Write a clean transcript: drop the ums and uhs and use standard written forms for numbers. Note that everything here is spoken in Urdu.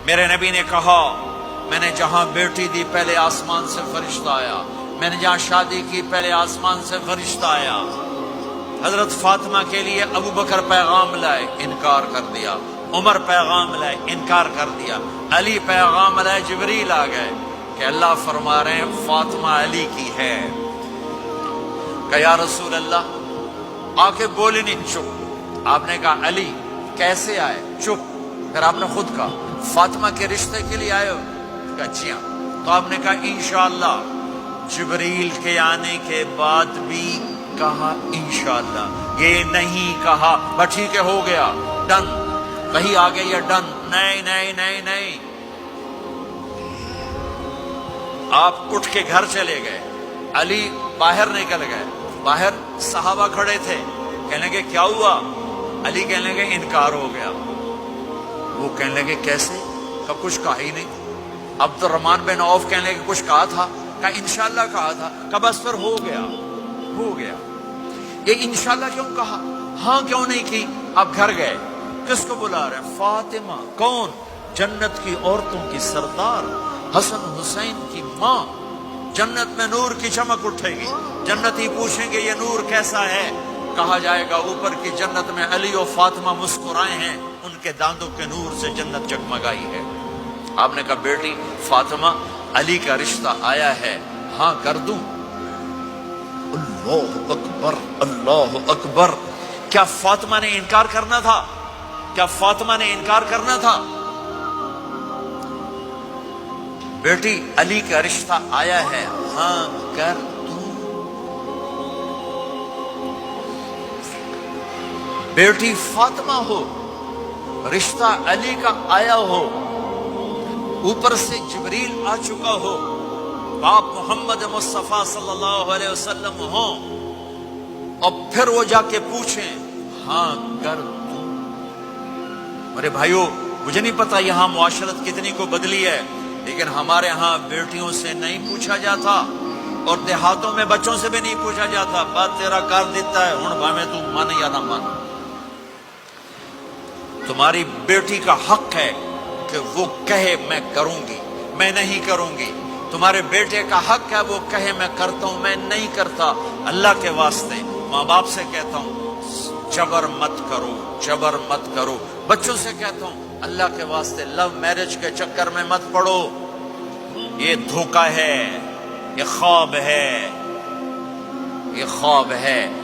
میرے نبی نے کہا میں نے جہاں بیٹی دی پہلے آسمان سے فرشتہ آیا، میں نے جہاں شادی کی پہلے آسمان سے فرشتہ آیا۔ حضرت فاطمہ کے لیے ابو بکر پیغام لائے، انکار کر دیا، عمر پیغام لائے، انکار کر دیا، علی پیغام لائے، جبریل آ گئے کہ اللہ فرما رہے ہیں فاطمہ علی کی ہے۔ کہ یا رسول اللہ آ کے بولے نہیں، چپ۔ آپ نے کہا علی کیسے آئے؟ چپ۔ پھر آپ نے خود کہا فاطمہ کے رشتے کے لیے آئے ہو؟ کہا جی ہاں۔ تو آپ نے کہا انشاءاللہ۔ جبریل کے آنے کے بعد بھی کہا انشاءاللہ، یہ نہیں کہا بس ٹھیک ہے ہو گیا ڈن، کہیں آگے یہ ڈن، نہیں نہیں نہیں نہیں۔ آپ اٹھ کے گھر چلے گئے، علی باہر نکل گئے، باہر صحابہ کھڑے تھے، کہنے لگے کیا ہوا؟ علی کہنے لگے انکار ہو گیا۔ وہ کہنے لگے کیسے؟ کہ کچھ کہا ہی نہیں۔ عبد الرحمن بن عوف کہنے لگے کچھ کہا تھا؟ کہ انشاءاللہ کہا تھا۔ کہ بس پھر ہو گیا، ہو گیا۔ یہ انشاءاللہ کیوں کہا؟ ہاں کیوں نہیں کی؟ اب گھر گئے، کس کو بلا رہے ہیں؟ فاطمہ۔ کون؟ جنت کی عورتوں کی سردار، حسن حسین کی ماں۔ جنت میں نور کی چمک اٹھے گی، جنتی پوچھیں گے یہ نور کیسا ہے؟ کہا جائے گا اوپر کی جنت میں علی و فاطمہ مسکرائے ہیں، ان کے داندوں کے نور سے جنت جگمگائی ہے۔ آپ نے کہا بیٹی فاطمہ علی کا رشتہ آیا ہے، ہاں کر دوں؟ اللہ اکبر، اللہ اکبر۔ کیا فاطمہ نے انکار کرنا تھا؟ کیا فاطمہ نے انکار کرنا تھا؟ بیٹی علی کا رشتہ آیا ہے، ہاں کر دوں؟ بیٹی فاطمہ ہو، رشتہ علی کا آیا ہو، اوپر سے جبریل آ چکا ہو، باپ محمد مصطفیٰ صلی اللہ علیہ وسلم ہو، اور پھر وہ جا کے پوچھیں ہاں کر دوں؟ میرے بھائیو، مجھے نہیں پتا یہاں معاشرت کتنی کو بدلی ہے، لیکن ہمارے ہاں بیٹیوں سے نہیں پوچھا جاتا، اور دیہاتوں میں بچوں سے بھی نہیں پوچھا جاتا، بات تیرا کر دیتا ہے ہن بھاویں تو من یا نہ من۔ تمہاری بیٹی کا حق ہے کہ وہ کہے میں کروں گی، میں نہیں کروں گی۔ تمہارے بیٹے کا حق ہے وہ کہے میں کرتا ہوں، میں نہیں کرتا۔ اللہ کے واسطے ماں باپ سے کہتا ہوں جبر مت کرو، جبر مت کرو۔ بچوں سے کہتا ہوں اللہ کے واسطے لو میرج کے چکر میں مت پڑو، یہ دھوکہ ہے، یہ خواب ہے، یہ خواب ہے۔